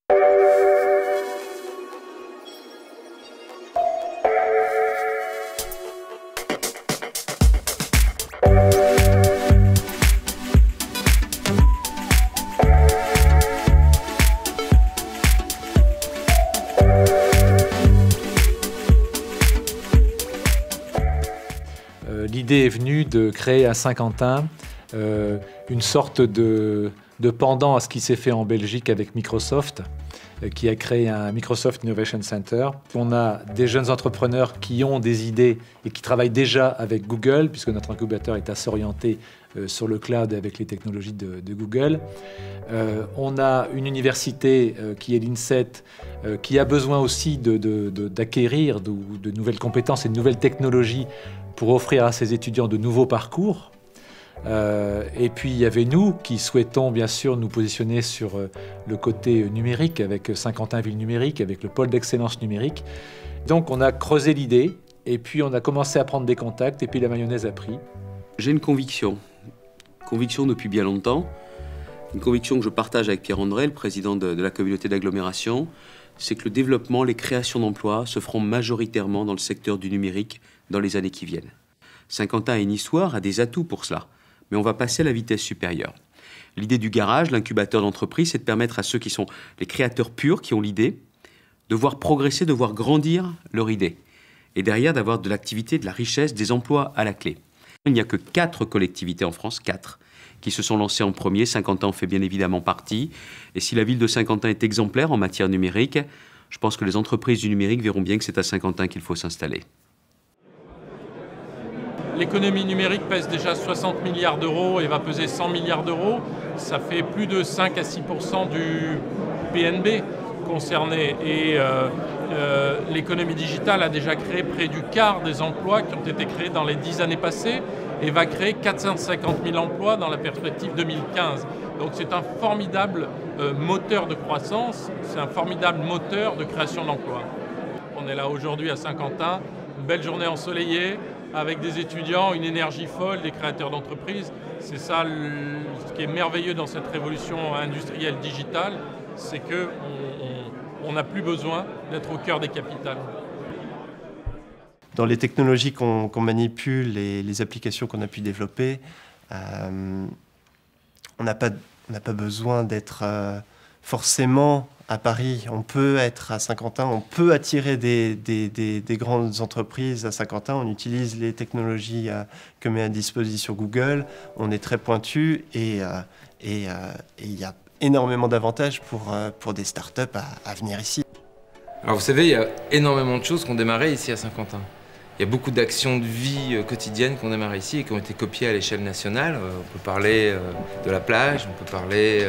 L'idée est venue de créer à Saint-Quentin une sorte de pendant à ce qui s'est fait en Belgique avec Microsoft, qui a créé un Microsoft Innovation Center. On a des jeunes entrepreneurs qui ont des idées et qui travaillent déjà avec Google, puisque notre incubateur est assez orienté sur le cloud avec les technologies de Google. On a une université qui est l'INSET, qui a besoin aussi d'acquérir de nouvelles compétences et de nouvelles technologies pour offrir à ses étudiants de nouveaux parcours. Et puis il y avait nous qui souhaitons bien sûr nous positionner sur le côté numérique avec Saint-Quentin Ville Numérique, avec le pôle d'excellence numérique. Donc on a creusé l'idée et puis on a commencé à prendre des contacts et puis la mayonnaise a pris. J'ai une conviction depuis bien longtemps, une conviction que je partage avec Pierre André, le président de la communauté d'agglomération, c'est que le développement, les créations d'emplois se feront majoritairement dans le secteur du numérique dans les années qui viennent. Saint-Quentin a une histoire, a des atouts pour cela, mais on va passer à la vitesse supérieure. L'idée du garage, l'incubateur d'entreprise, c'est de permettre à ceux qui sont les créateurs purs, qui ont l'idée, de voir progresser, de voir grandir leur idée. Et derrière, d'avoir de l'activité, de la richesse, des emplois à la clé. Il n'y a que 4 collectivités en France, 4, qui se sont lancées en premier. Saint-Quentin en fait bien évidemment partie. Et si la ville de Saint-Quentin est exemplaire en matière numérique, je pense que les entreprises du numérique verront bien que c'est à Saint-Quentin qu'il faut s'installer. L'économie numérique pèse déjà 60 milliards d'euros et va peser 100 milliards d'euros. Ça fait plus de 5 à 6% du PNB concerné. Et l'économie digitale a déjà créé près du quart des emplois qui ont été créés dans les 10 années passées et va créer 450 000 emplois dans la perspective 2015. Donc c'est un formidable moteur de croissance, c'est un formidable moteur de création d'emplois. On est là aujourd'hui à Saint-Quentin, une belle journée ensoleillée, avec des étudiants, une énergie folle, des créateurs d'entreprises. C'est ça ce qui est merveilleux dans cette révolution industrielle digitale, c'est qu'on n'a plus besoin d'être au cœur des capitales. Dans les technologies qu'on manipule, les applications qu'on a pu développer, on n'a pas besoin d'être forcément à Paris. On peut être à Saint-Quentin, on peut attirer des grandes entreprises à Saint-Quentin. On utilise les technologies que met à disposition Google. On est très pointu et il y a énormément d'avantages pour des startups à venir ici. Alors vous savez, il y a énormément de choses qui ont démarré ici à Saint-Quentin. Il y a beaucoup d'actions de vie quotidiennes qui ont démarré ici et qui ont été copiées à l'échelle nationale. On peut parler de la plage, on peut parler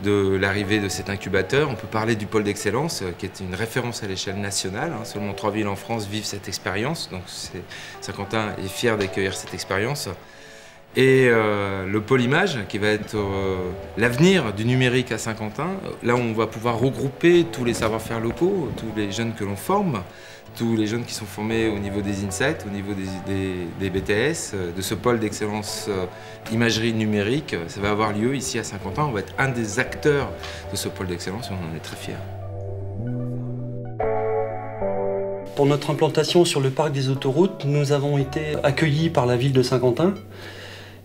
de l'arrivée de cet incubateur, on peut parler du pôle d'excellence qui est une référence à l'échelle nationale. Seulement 3 villes en France vivent cette expérience, donc Saint-Quentin est fier d'accueillir cette expérience. Et le pôle image qui va être l'avenir du numérique à Saint-Quentin, là où on va pouvoir regrouper tous les savoir-faire locaux, tous les jeunes que l'on forme, tous les jeunes qui sont formés au niveau des INSET, au niveau des BTS, de ce pôle d'excellence imagerie numérique. Ça va avoir lieu ici à Saint-Quentin. On va être un des acteurs de ce pôle d'excellence et on en est très fiers. Pour notre implantation sur le parc des autoroutes, nous avons été accueillis par la ville de Saint-Quentin.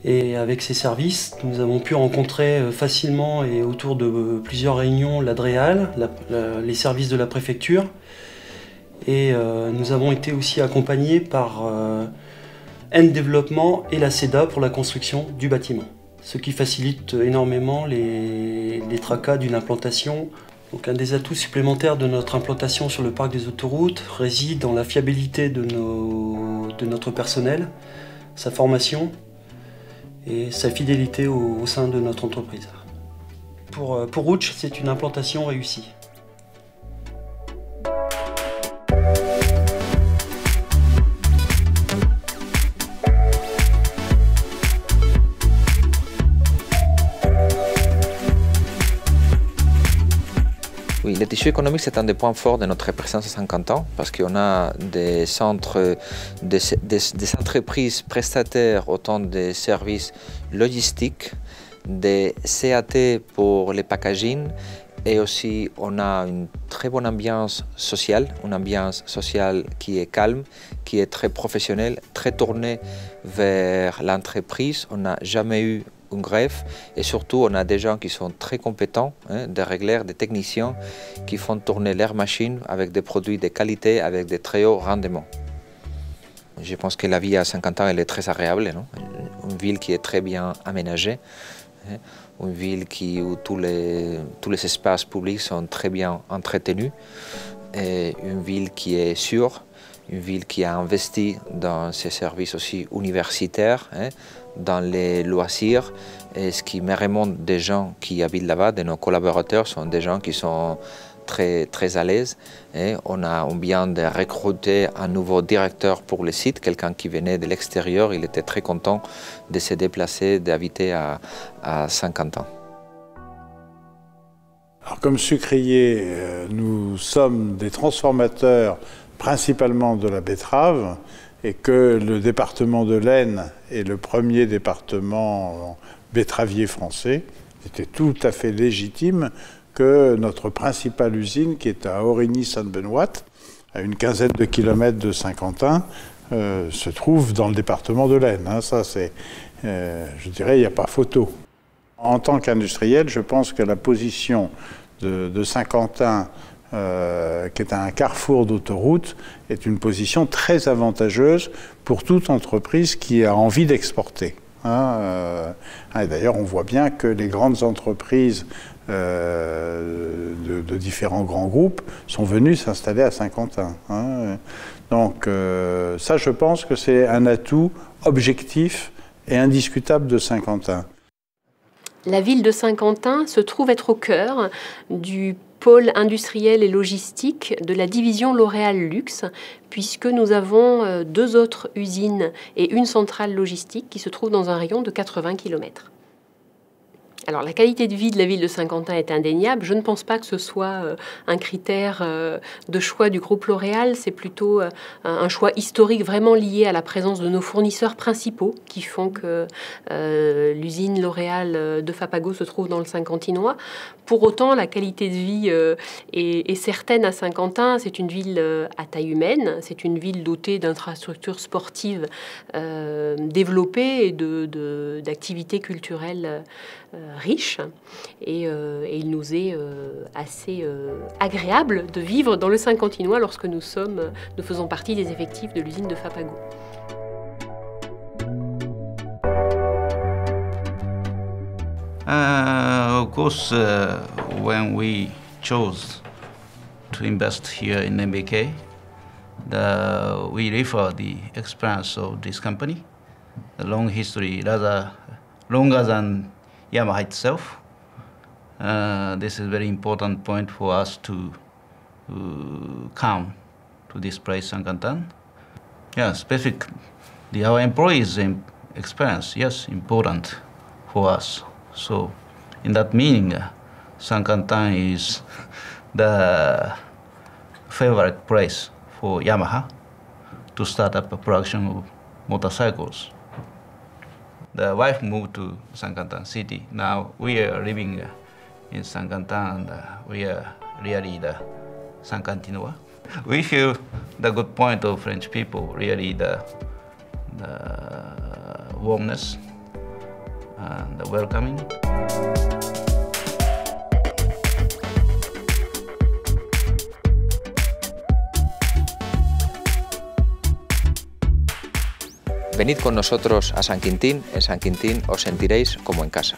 Et avec ces services, nous avons pu rencontrer facilement et autour de plusieurs réunions l'Adréal, les services de la préfecture. Et nous avons été aussi accompagnés par N Développement et la CEDA pour la construction du bâtiment. Ce qui facilite énormément les tracas d'une implantation. Donc un des atouts supplémentaires de notre implantation sur le parc des autoroutes réside dans la fiabilité de notre personnel, sa formation et sa fidélité au sein de notre entreprise. Pour Rouch, c'est une implantation réussie. Oui, le tissu économique, c'est un des points forts de notre présence à Saint-Quentin parce qu'on a des centres, des entreprises prestataires, autant des services logistiques, des CAT pour les packaging Et aussi, on a une très bonne ambiance sociale, une ambiance sociale qui est calme, qui est très professionnelle, très tournée vers l'entreprise. On n'a jamais eu une grève et surtout, on a des gens qui sont très compétents, des régleurs, des techniciens qui font tourner leurs machines avec des produits de qualité, avec des très hauts rendements. Je pense que la vie à Saint-Quentin, elle est très agréable, non? Une ville qui est très bien aménagée. Une ville où tous les espaces publics sont très bien entretenus, et une ville qui est sûre, une ville qui a investi dans ses services aussi universitaires, dans les loisirs, et ce qui me remonte des gens qui habitent là-bas, de nos collaborateurs, sont des gens qui sont très à l'aise. On vient de recruter un nouveau directeur pour le site, quelqu'un qui venait de l'extérieur. Il était très content de se déplacer, d'habiter à Saint-Quentin. Alors, comme sucrier, nous sommes des transformateurs principalement de la betterave, et que le département de l'Aisne est le premier département betteravier français. C'était tout à fait légitime que notre principale usine, qui est à Origny-Sainte-Benoîte, à une quinzaine de kilomètres de Saint-Quentin, se trouve dans le département de l'Aisne. Ça, c'est, je dirais, il n'y a pas photo. En tant qu'industriel, je pense que la position de Saint-Quentin, qui est un carrefour d'autoroute, est une position très avantageuse pour toute entreprise qui a envie d'exporter. Et d'ailleurs, on voit bien que les grandes entreprises de différents grands groupes sont venus s'installer à Saint-Quentin. Donc ça, je pense que c'est un atout objectif et indiscutable de Saint-Quentin. La ville de Saint-Quentin se trouve être au cœur du pôle industriel et logistique de la division L'Oréal Luxe, puisque nous avons 2 autres usines et une centrale logistique qui se trouvent dans un rayon de 80 km. Alors, la qualité de vie de la ville de Saint-Quentin est indéniable. Je ne pense pas que ce soit un critère de choix du groupe L'Oréal. C'est plutôt un choix historique vraiment lié à la présence de nos fournisseurs principaux qui font que l'usine L'Oréal de Fapago se trouve dans le Saint-Quentinois. Pour autant, la qualité de vie est certaine à Saint-Quentin. C'est une ville à taille humaine. C'est une ville dotée d'infrastructures sportives développées et d'activités culturelles riche, et il nous est assez agréable de vivre dans le Saint-Quentinois lorsque nous faisons partie des effectifs de l'usine de Fapago. Of course, when we chose to invest here in MBK, we refer the experience of this company, the long history, rather longer than Yamaha itself. This is a very important point for us to come to this place, Saint-Quentin. Yeah, specifically our employees' experience, yes, important for us. So, in that meaning, Saint-Quentin is the favorite place for Yamaha to start up a production of motorcycles. The wife moved to Saint-Quentin city. Now we are living in Saint-Quentin, and we are really the Saint-Quentinois. We feel the good point of French people, really the warmness and the welcoming. Venid con nosotros a San Quintín. En San Quintín os sentiréis como en casa.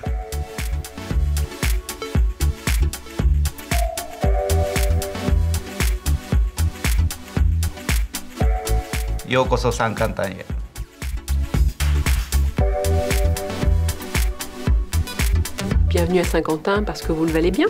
Yokoso Saint-Quentin. Bienvenue à Saint-Quentin parce que vous le valez bien.